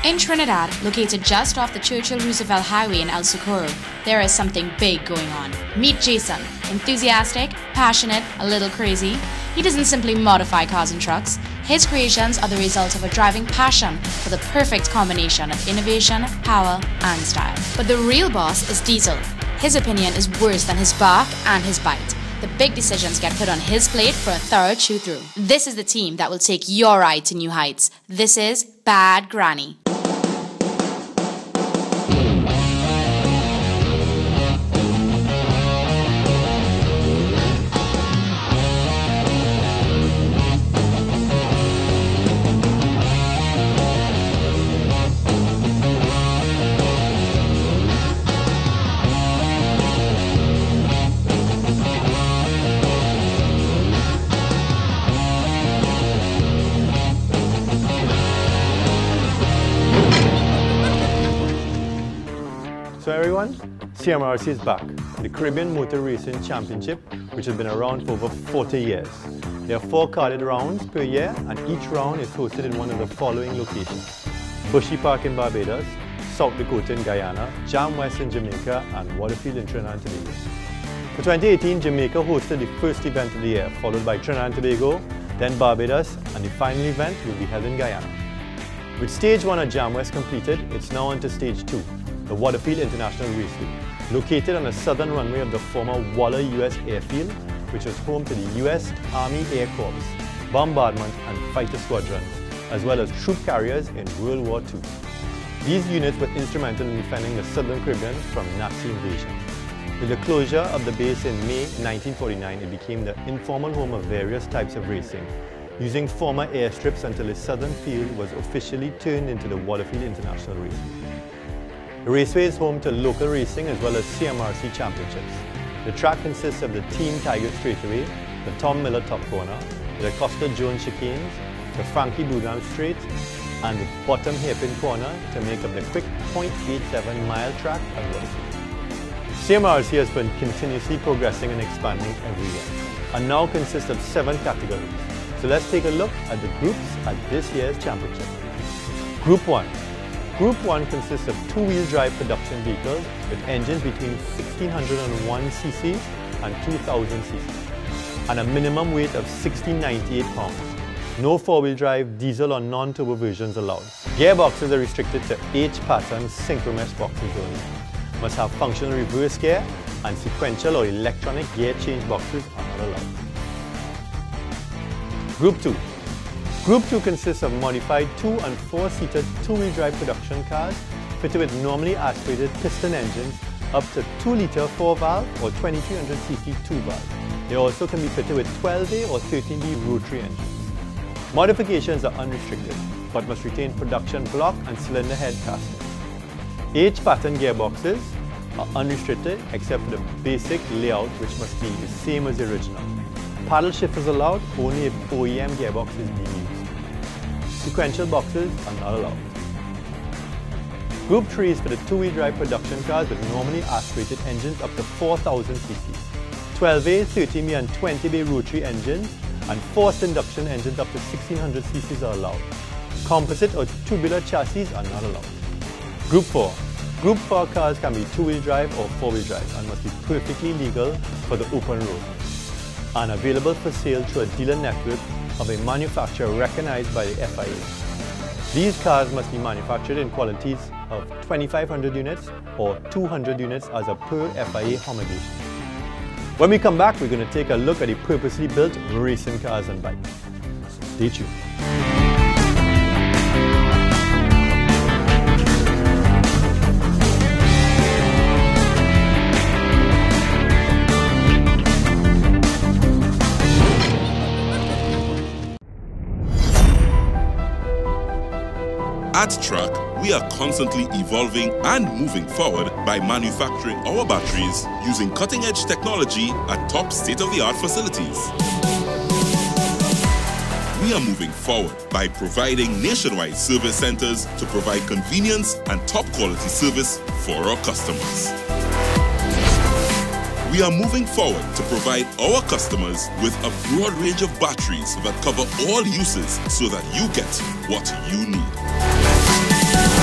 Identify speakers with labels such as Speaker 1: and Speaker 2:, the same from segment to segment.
Speaker 1: In Trinidad, located just off the Churchill-Roosevelt Highway in El Socorro, there is something big going on. Meet Jason. Enthusiastic, passionate, a little crazy. He doesn't simply modify cars and trucks. His creations are the result of a driving passion for the perfect combination of innovation, power, and style. But the real boss is Diesel. His opinion is worse than his bark and his bite. The big decisions get put on his plate for a thorough chew-through. This is the team that will take your ride to new heights. This is Bad Granny.
Speaker 2: So everyone, CMRC is back, the Caribbean Motor Racing Championship, which has been around for over 40 years. There are 4 carded rounds per year, and each round is hosted in one of the following locations: Bushy Park in Barbados, South Dakota in Guyana, Jam West in Jamaica, and Waterfield in Trinidad and Tobago. For 2018, Jamaica hosted the first event of the year, followed by Trinidad and Tobago, then Barbados, and the final event will be held in Guyana. With Stage 1 at Jam West completed, it's now on to Stage 2. The Waterfield International Raceway, located on the southern runway of the former Waller U.S. Airfield, which was home to the U.S. Army Air Corps, bombardment and fighter squadrons, as well as troop carriers in World War II. These units were instrumental in defending the southern Caribbean from Nazi invasion. With the closure of the base in May 1949, it became the informal home of various types of racing, using former airstrips until the southern field was officially turned into the Waterfield International Raceway. The raceway is home to local racing as well as CMRC championships. The track consists of the Team Tiger straightaway, the Tom Miller top corner, the Acosta Jones chicanes, the Frankie Bugam straight, and the bottom hairpin corner to make up the quick 0.87 mile track at Waterfield. CMRC has been continuously progressing and expanding every year, and now consists of 7 categories. So let's take a look at the groups at this year's championship. Group 1. Group 1 consists of 2-wheel drive production vehicles with engines between 1601cc and 2000cc and a minimum weight of 1698 pounds. No 4-wheel drive, diesel or non-turbo versions allowed. Gearboxes are restricted to H-pattern synchromesh boxes only. Must have functional reverse gear, and sequential or electronic gear change boxes are not allowed. Group 2. Group 2 consists of modified 2- and 4-seater 2-wheel drive production cars fitted with normally aspirated piston engines up to 2-litre 4-valve or 2300cc 2-valve. They also can be fitted with 12A or 13B rotary engines. Modifications are unrestricted, but must retain production block and cylinder head castings. H-pattern gearboxes are unrestricted except for the basic layout, which must be the same as the original. Paddle shift is allowed only if OEM gearbox is being used. Sequential boxes are not allowed. Group 3 is for the 2-wheel drive production cars with normally aspirated engines up to 4000cc. 12A, 13B and 20B rotary engines and forced induction engines up to 1600cc are allowed. Composite or tubular chassis are not allowed. Group 4. Group 4 cars can be 2-wheel drive or 4-wheel drive and must be perfectly legal for the open road and available for sale through a dealer network of a manufacturer recognized by the FIA. These cars must be manufactured in quantities of 2500 units or 200 units as a per FIA homologation. When we come back, we're going to take a look at the purposely built racing cars and bikes. So stay tuned.
Speaker 3: At Truck, we are constantly evolving and moving forward by manufacturing our batteries using cutting-edge technology at top state-of-the-art facilities. We are moving forward by providing nationwide service centers to provide convenience and top-quality service for our customers. We are moving forward to provide our customers with a broad range of batteries that cover all uses so that you get what you need.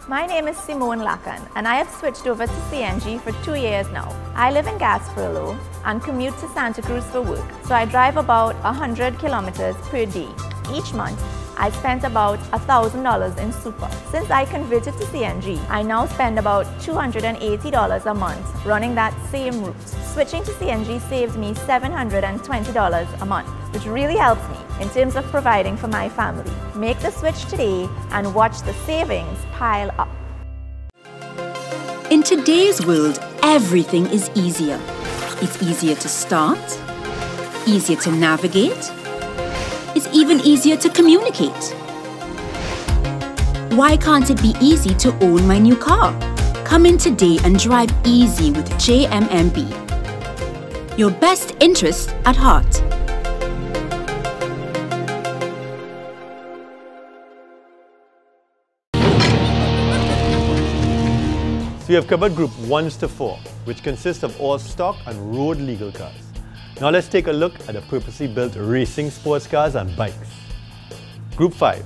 Speaker 4: My name is Simone Lacan and I have switched over to CNG for 2 years now. I live in Gasparilla and commute to Santa Cruz for work, so I drive about 100 kilometers per day. Each month, I spent about $1,000 in super. Since I converted to CNG, I now spend about $280 a month running that same route. Switching to CNG saved me $720 a month, which really helps me in terms of providing for my family. Make the switch today and watch the savings pile up.
Speaker 5: In today's world, everything is easier. It's easier to start, easier to navigate, it's even easier to communicate. Why can't it be easy to own my new car? Come in today and drive easy with JMMB. Your best interest at heart.
Speaker 2: So we have covered Group 1s to 4, which consists of all stock and road legal cars. Now let's take a look at the purposely built racing sports cars and bikes. Group 5.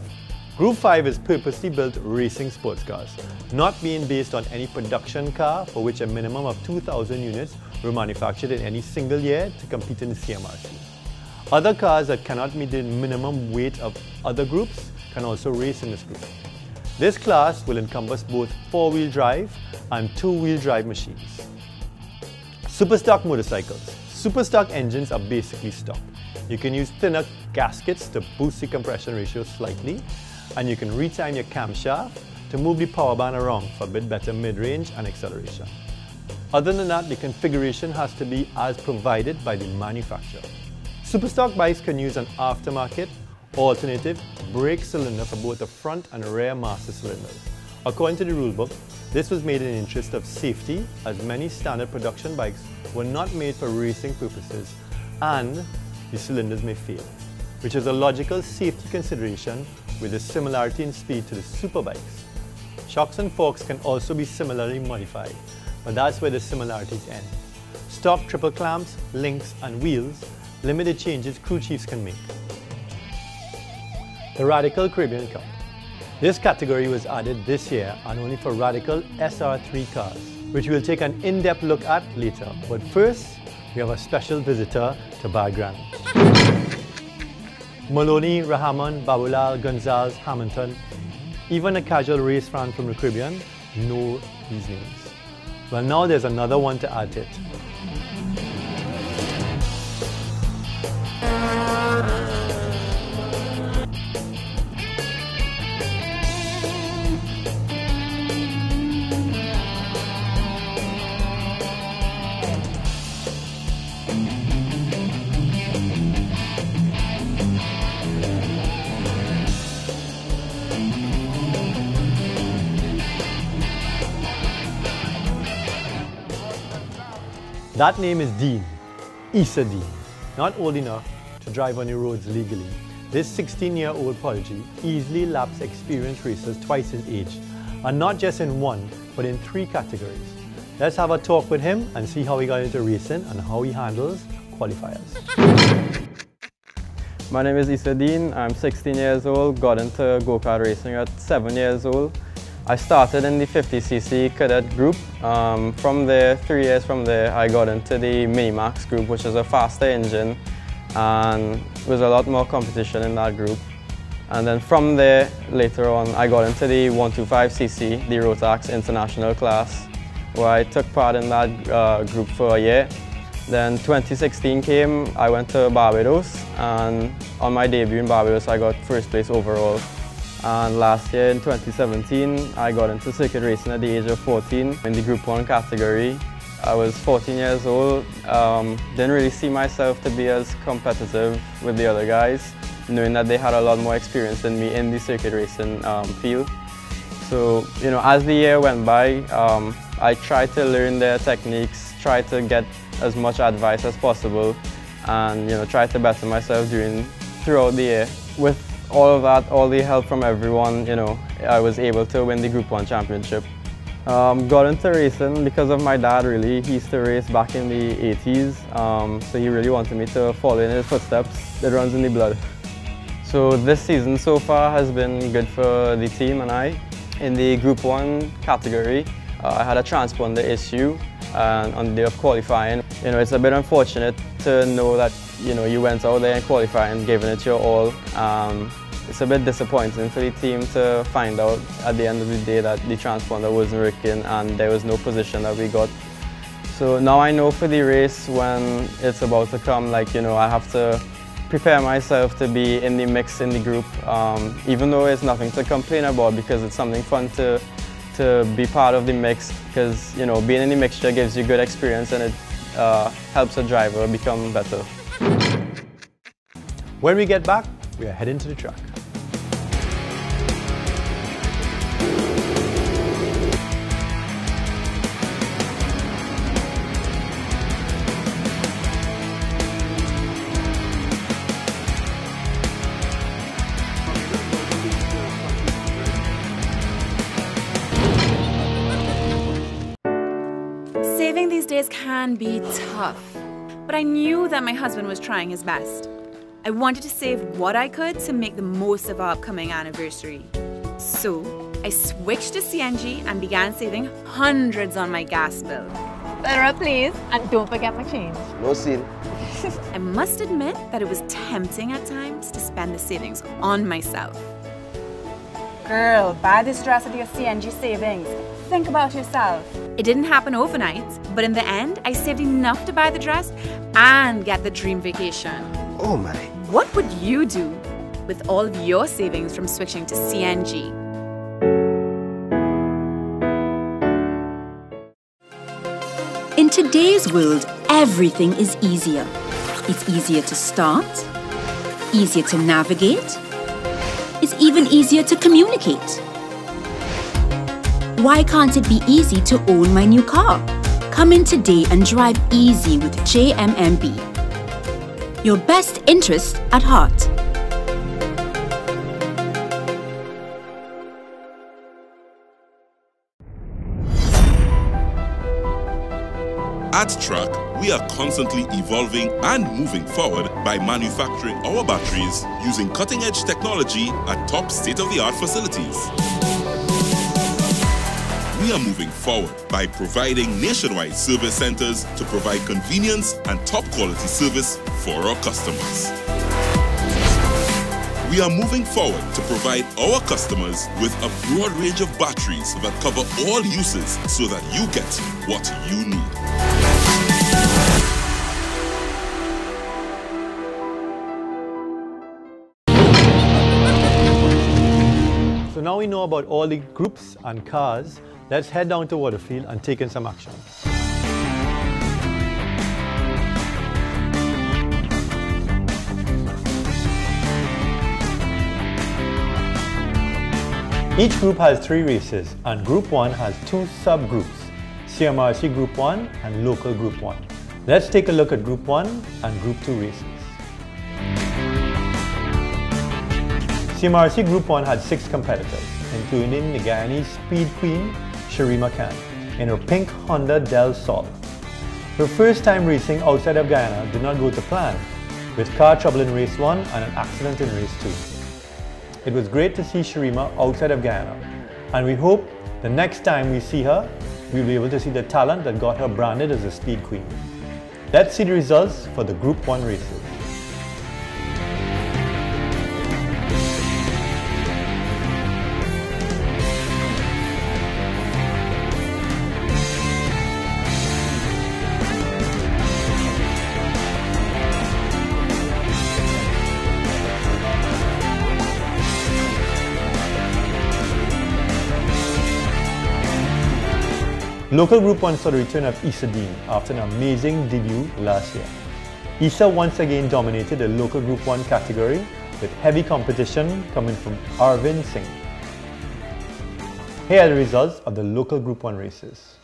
Speaker 2: Group 5 is purposely built racing sports cars, not being based on any production car for which a minimum of 2,000 units were manufactured in any single year to compete in the CMRC. Other cars that cannot meet the minimum weight of other groups can also race in this group. This class will encompass both 4-wheel drive and 2-wheel drive machines. Superstock motorcycles. Superstock engines are basically stock. You can use thinner gaskets to boost the compression ratio slightly, and you can retime your camshaft to move the power band around for a bit better mid-range and acceleration. Other than that, the configuration has to be as provided by the manufacturer. Superstock bikes can use an aftermarket alternative brake cylinder for both the front and rear master cylinders. According to the rulebook, this was made in the interest of safety, as many standard production bikes were not made for racing purposes and the cylinders may fail, which is a logical safety consideration with a similarity in speed to the superbikes. Shocks and forks can also be similarly modified, but that's where the similarities end. Stock triple clamps, links and wheels limit the changes crew chiefs can make. The Radical Caribbean Cup. This category was added this year and only for Radical SR3 cars, which we'll take an in-depth look at later. But first, we have a special visitor to Bad Granny. Maloney, Rahaman, Babulal, Gonzalez, Hamilton, even a casual race fan from the Caribbean know these names. Well, now there's another one to add to it. That name is Dean, Issa Dean. Not old enough to drive on the roads legally, this 16-year-old prodigy easily laps experienced racers twice his age, and not just in one, but in 3 categories. Let's have a talk with him and see how he got into racing and how he handles qualifiers.
Speaker 6: My name is Issa Dean. I'm 16 years old, got into go-kart racing at 7 years old. I started in the 50cc cadet group. From there, 3 years from there, I got into the Minimax group, which is a faster engine, and there was a lot more competition in that group. And then from there, later on, I got into the 125cc, the Rotax International class, where I took part in that group for a year. Then 2016 came, I went to Barbados, and on my debut in Barbados, I got first place overall. And last year in 2017, I got into circuit racing at the age of 14 in the Group 1 category. I was 14 years old, didn't really see myself to be as competitive with the other guys, knowing that they had a lot more experience than me in the circuit racing field. So, you know, as the year went by, I tried to learn their techniques, tried to get as much advice as possible, and, you know, tried to better myself throughout the year. With all of that, all the help from everyone, you know, I was able to win the Group 1 championship. Got into racing because of my dad, really. He used to race back in the 80s, so he really wanted me to follow in his footsteps. It runs in the blood. So this season so far has been good for the team and I. In the Group 1 category, I had a transponder issue on the day of qualifying. It's a bit unfortunate to know that you went out there and qualified and given it your all. It's a bit disappointing for the team to find out at the end of the day that the transponder wasn't working and there was no position that we got. So now I know for the race when it's about to come, I have to prepare myself to be in the mix in the group, even though it's nothing to complain about because it's something fun to be part of the mix, because being in the mixture gives you good experience and it helps a driver become better.
Speaker 2: When we get back, we are heading to the track.
Speaker 7: Saving these days can be tough, but I knew that my husband was trying his best. I wanted to save what I could to make the most of our upcoming anniversary. So I switched to CNG and began saving hundreds on my gas bill.
Speaker 4: Better up, please, and don't forget my change.
Speaker 8: No sin.
Speaker 7: I must admit that it was tempting at times to spend the savings on myself.
Speaker 9: Girl, buy this dress with your CNG savings. Think about yourself.
Speaker 7: It didn't happen overnight, but in the end, I saved enough to buy the dress and get the dream vacation.
Speaker 8: Oh my.
Speaker 7: What would you do with all of your savings from switching to CNG?
Speaker 5: In today's world, everything is easier. It's easier to start, easier to navigate, it's even easier to communicate. Why can't it be easy to own my new car? Come in today and drive easy with JMMB. Your best interest at heart.
Speaker 3: At Truck, we are constantly evolving and moving forward by manufacturing our batteries using cutting-edge technology at top state-of-the-art facilities. We are moving forward by providing nationwide service centers to provide convenience and top quality service for our customers. We are moving forward to provide our customers with a broad range of batteries that cover all uses so that you get what you need.
Speaker 2: So now we know about all the groups and cars. Let's head down to Waterfield and take in some action. Each group has 3 races and Group 1 has 2 subgroups, CMRC Group 1 and Local Group 1. Let's take a look at Group 1 and Group 2 races. CMRC Group 1 had 6 competitors, including the Guyanese speed queen, Sharima Khan, in her pink Honda Del Sol. Her first time racing outside of Guyana did not go to plan, with car trouble in race 1 and an accident in race 2. It was great to see Sharima outside of Guyana, and we hope the next time we see her, we'll be able to see the talent that got her branded as a speed queen. Let's see the results for the Group 1 races. Local Group 1 saw the return of Issa Dean after an amazing debut last year. Issa once again dominated the Local Group 1 category with heavy competition coming from Arvind Singh. Here are the results of the Local Group 1 races.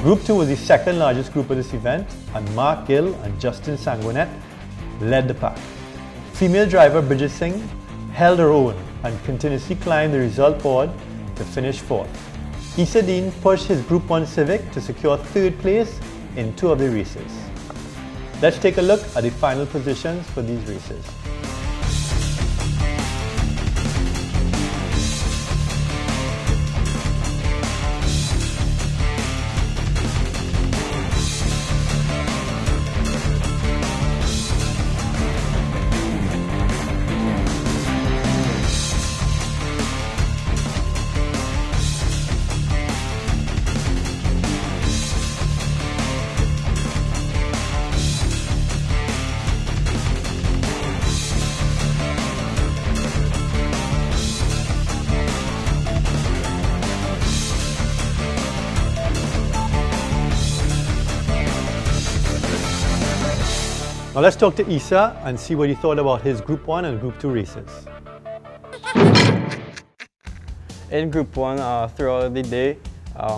Speaker 2: Group 2 was the second largest group of this event, and Mark Gill and Justin Sanguinet led the pack. Female driver Bridget Singh held her own and continuously climbed the result board to finish fourth. Issa Dean pushed his Group 1 Civic to secure third place in 2 of the races. Let's take a look at the final positions for these races. Now let's talk to Issa and see what he thought about his Group 1 and Group 2 races.
Speaker 6: In Group 1, throughout the day,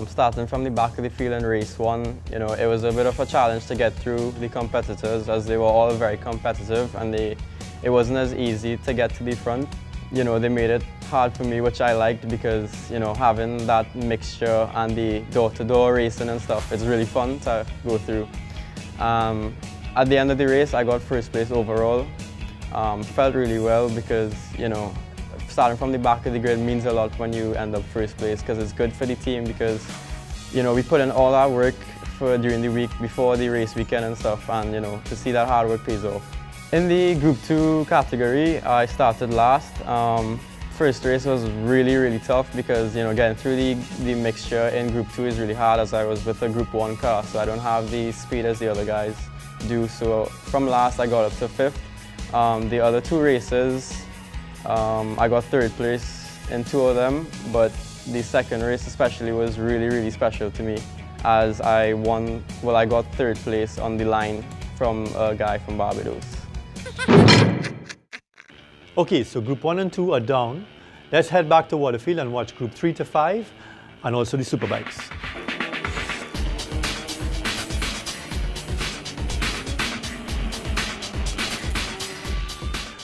Speaker 6: starting from the back of the field in race 1, it was a bit of a challenge to get through the competitors, as they were all very competitive, and it wasn't as easy to get to the front. They made it hard for me, which I liked, because having that mixture and the door-to-door racing and stuff, it's really fun to go through. At the end of the race, I got first place overall. Felt really well because, starting from the back of the grid means a lot when you end up first place, because it's good for the team, because, we put in all our work during the week before the race weekend and stuff, and, to see that hard work pays off. In the Group 2 category, I started last. First race was really, really tough because, getting through the mixture in Group 2 is really hard, as I was with a Group 1 car, so I don't have the speed as the other guys do. So from last I got up to 5th. The other 2 races I got 3rd place in 2 of them, but the second race especially was really, really special to me, as I got 3rd place on the line from a guy from Barbados.
Speaker 2: Okay, so Group 1 and 2 are down. Let's head back to Waterfield and watch Group 3 to 5 and also the Superbikes.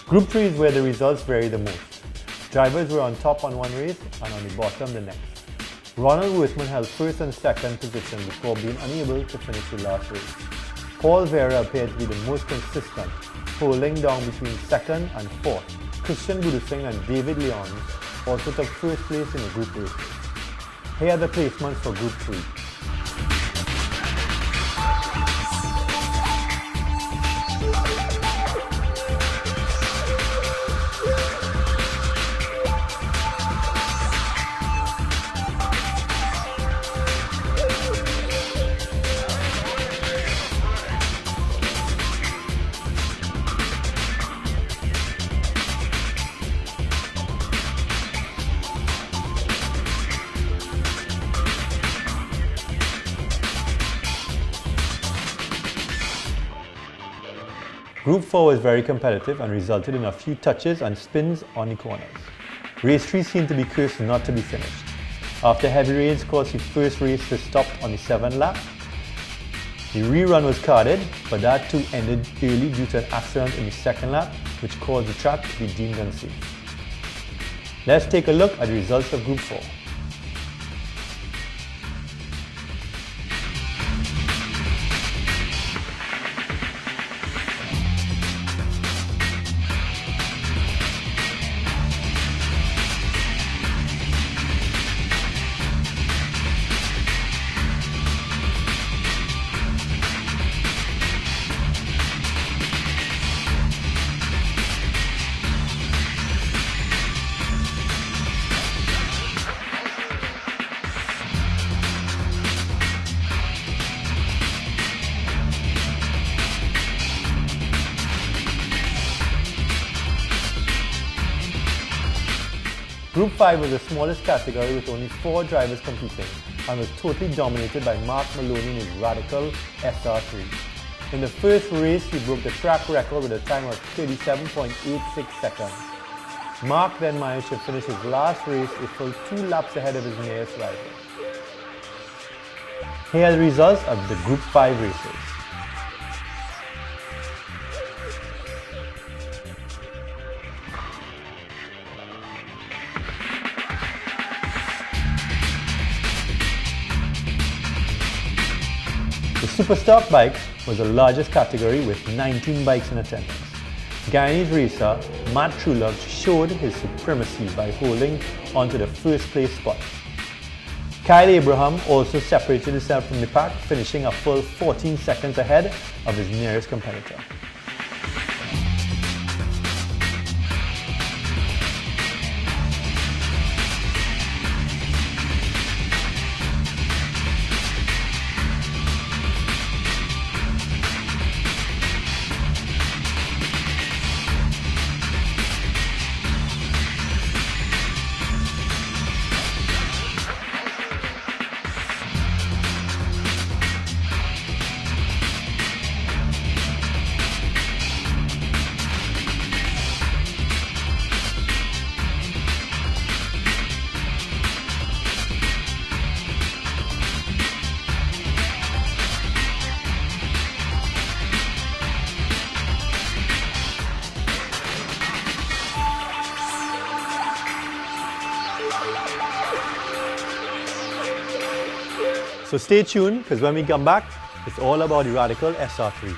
Speaker 2: Group 3 is where the results vary the most. Drivers were on top on one race and on the bottom the next. Ronald Worthman held 1st and 2nd position before being unable to finish the last race. Paul Vera appeared to be the most consistent, holding down between 2nd and 4th. Christian Budusing and David Leon also took 1st place in the group races. Here are the placements for Group 3. Group 4 was very competitive and resulted in a few touches and spins on the corners. Race 3 seemed to be cursed not to be finished. After heavy rains caused the first race to stop on the 7th lap, the rerun was carded, but that too ended early due to an accident in the 2nd lap, which caused the track to be deemed unsafe. Let's take a look at the results of Group 4. Group 5 was the smallest category with only 4 drivers competing and was totally dominated by Mark Maloney in his Radical SR3. In the first race, he broke the track record with a time of 37.86 seconds. Mark then managed to finish his last race a full 2 laps ahead of his nearest rival. Here are the results of the Group 5 races. The Superstock bike was the largest category with 19 bikes in attendance. Granny's racer, Matt Trulove, showed his supremacy by holding onto the first place spot. Kyle Abraham also separated himself from the pack, finishing a full 14 seconds ahead of his nearest competitor. So stay tuned, because when we come back, it's all about the Radical SR3.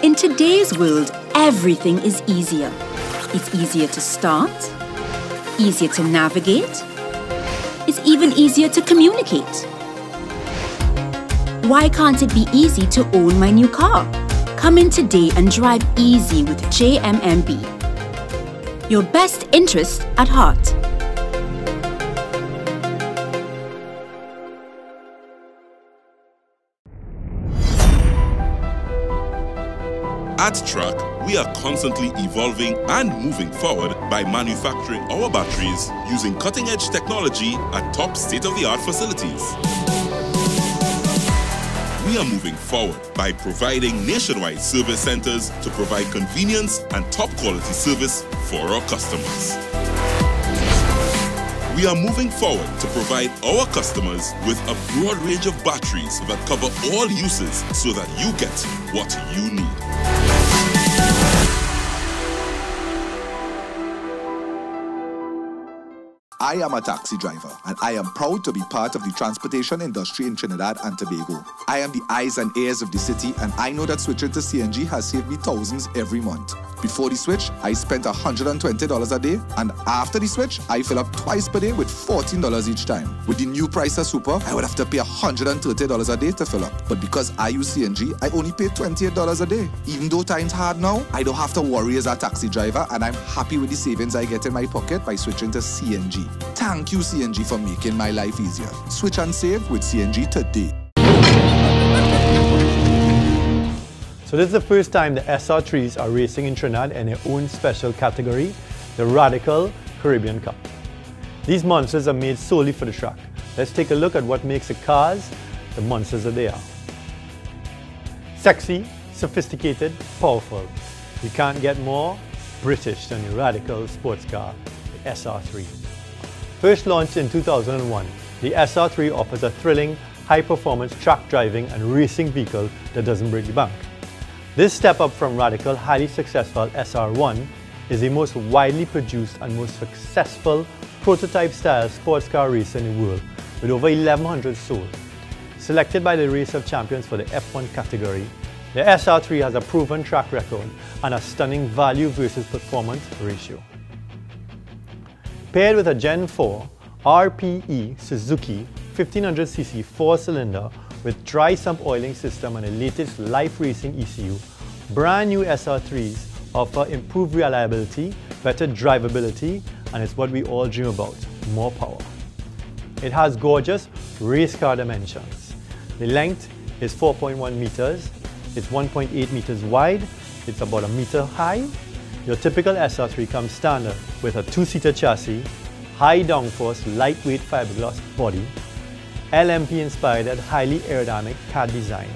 Speaker 5: In today's world, everything is easier. It's easier to start, easier to navigate, it's even easier to communicate. Why can't it be easy to own my new car? Come in today and drive easy with JMMB. Your best interest at heart.
Speaker 3: At Truck, we are constantly evolving and moving forward by manufacturing our batteries using cutting-edge technology at top state-of-the-art facilities. We are moving forward by providing nationwide service centers to provide convenience and top quality service for our customers. We are moving forward to provide our customers with a broad range of batteries that cover all uses so that you get what you need.
Speaker 8: I am a taxi driver, and I am proud to be part of the transportation industry in Trinidad and Tobago. I am the eyes and ears of the city, and I know that switching to CNG has saved me thousands every month. Before the switch, I spent $120 a day, and after the switch, I fill up twice per day with $14 each time. With the new price of Super, I would have to pay $130 a day to fill up. But because I use CNG, I only pay $28 a day. Even though time's hard now, I don't have to worry as a taxi driver, and I'm happy with the savings I get in my pocket by switching to CNG. Thank you, CNG, for making my life easier. Switch and save with CNG today.
Speaker 2: So this is the first time the SR3s are racing in Trinidad in their own special category, the Radical Caribbean Cup. These monsters are made solely for the track. Let's take a look at what makes the cars the monsters that they are. Sexy, sophisticated, powerful. You can't get more British than the Radical sports car, the SR3. First launched in 2001, the SR3 offers a thrilling, high-performance track driving and racing vehicle that doesn't break the bank. This step up from Radical highly successful SR1 is the most widely produced and most successful prototype-style sports car racer in the world, with over 1,100 sold. Selected by the Race of Champions for the F1 category, the SR3 has a proven track record and a stunning value versus performance ratio. Paired with a Gen 4 RPE Suzuki 1500cc 4-cylinder with dry sump oiling system and the latest Life Racing ECU, brand new SR3s offer improved reliability, better drivability, and it's what we all dream about, more power. It has gorgeous race car dimensions. The length is 4.1 meters, it's 1.8 meters wide, it's about a meter high. Your typical SR3 comes standard with a 2-seater chassis, high downforce, lightweight fiberglass body, LMP-inspired and highly aerodynamic CAD design,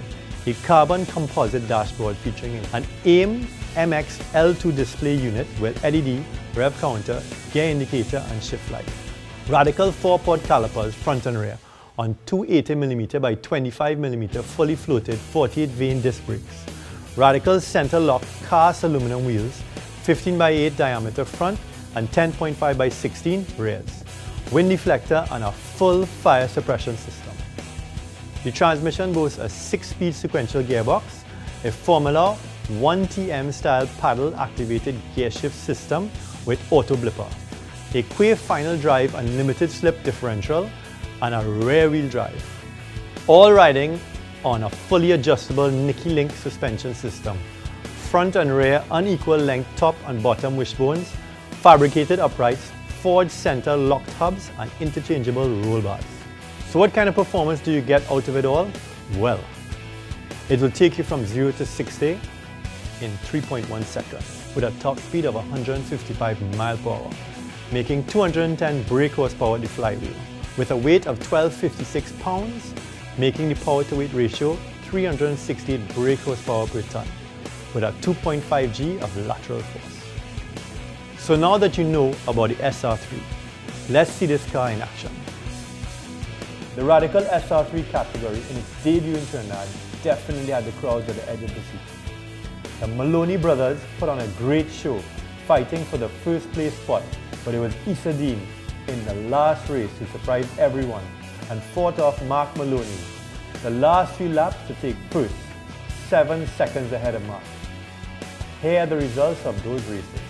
Speaker 2: a carbon composite dashboard featuring an AIM MX L2 display unit with LED, rev counter, gear indicator and shift light. Radical 4-port calipers front and rear on two 80mm by 25mm fully floated 48 vane disc brakes. Radical center lock cast aluminum wheels, 15 by 8 diameter front and 10.5 by 16 rears. Wind deflector and a full fire suppression system. The transmission boasts a 6-speed sequential gearbox, a Formula 1TM style paddle activated gear shift system with auto blipper, a Quay final drive and limited slip differential, and a rear wheel drive. All riding on a fully adjustable Nicky Link suspension system, front and rear unequal length top and bottom wishbones, fabricated uprights, forged center locked hubs and interchangeable roll bars. So what kind of performance do you get out of it all? Well, it will take you from 0 to 60 in 3.1 seconds with a top speed of 155 miles per hour, making 210 brake horsepower at the flywheel, with a weight of 1256 pounds, making the power to weight ratio 368 brake horsepower per ton, with a 2.5 G of lateral force. So now that you know about the SR3, let's see this car in action. The Radical SR3 category in its debut in Trinidad definitely had the crowds at the edge of the seat. The Maloney brothers put on a great show, fighting for the first place spot, but it was Issa Dean in the last race who surprised everyone and fought off Mark Maloney the last few laps to take first, 7 seconds ahead of Mark. Here are the results of those races.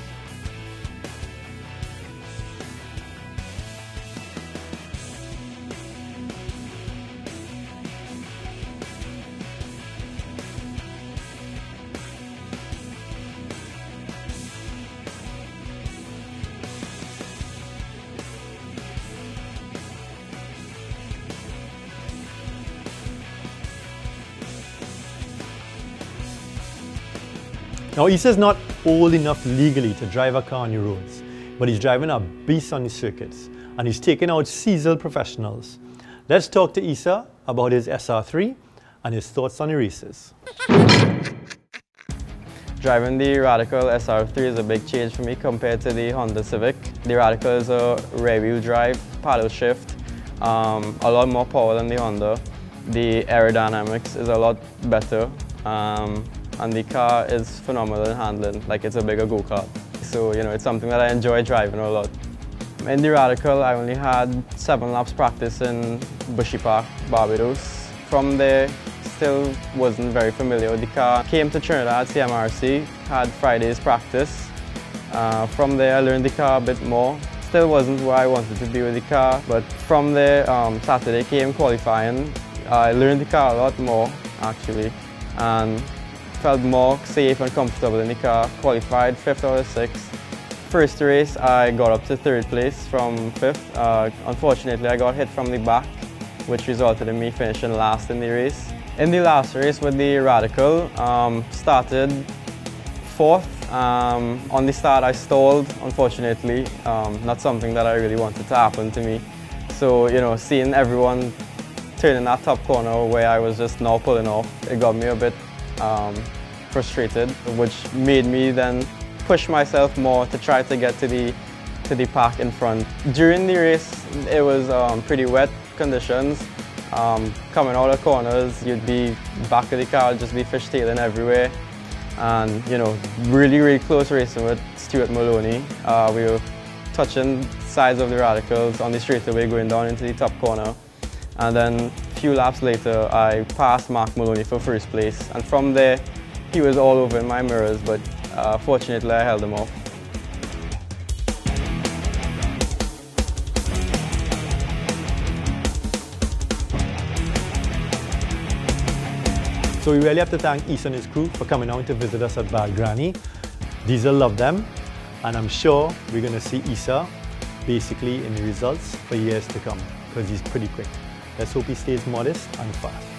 Speaker 2: Now, Issa's not old enough legally to drive a car on the roads, but he's driving a beast on the circuits, and he's taking out seasoned professionals. Let's talk to Issa about his SR3 and his thoughts on the races.
Speaker 6: Driving the Radical SR3 is a big change for me compared to the Honda Civic. The Radical is a rear-wheel drive, paddle shift, a lot more power than the Honda. The aerodynamics is a lot better. And the car is phenomenal in handling, like it's a bigger go-kart. So, it's something that I enjoy driving a lot. In the Radical, I only had 7 laps practice in Bushy Park, Barbados. From there, still wasn't very familiar with the car. Came to Trinidad CMRC, had Friday's practice. From there, I learned the car a bit more. Still wasn't where I wanted to be with the car, but from there, Saturday came qualifying. I learned the car a lot more, actually, and felt more safe and comfortable in the car. Qualified 5th out of 6. First race I got up to 3rd place from 5th. Unfortunately I got hit from the back, which resulted in me finishing last in the race. In the last race with the Radical, started 4th. On the start I stalled, unfortunately. Not something that I really wanted to happen to me. So, seeing everyone turning that top corner where I was just now pulling off, it got me a bit frustrated, which made me then push myself more to try to get to the pack in front. During the race, it was pretty wet conditions. Coming out of corners, you'd be back of the car, just be fishtailing everywhere. And really close racing with Stuart Maloney. We were touching sides of the Radicals on the straightaway going down into the top corner. And then a few laps later, I passed Mark Maloney for first place. And from there, he was all over in my mirrors, but fortunately I held him off.
Speaker 2: So we really have to thank Issa and his crew for coming out to visit us at Bad Granny. Diesel loved them, and I'm sure we're going to see Issa basically in the results for years to come, because he's pretty quick. Let's hope he stays modest and fast.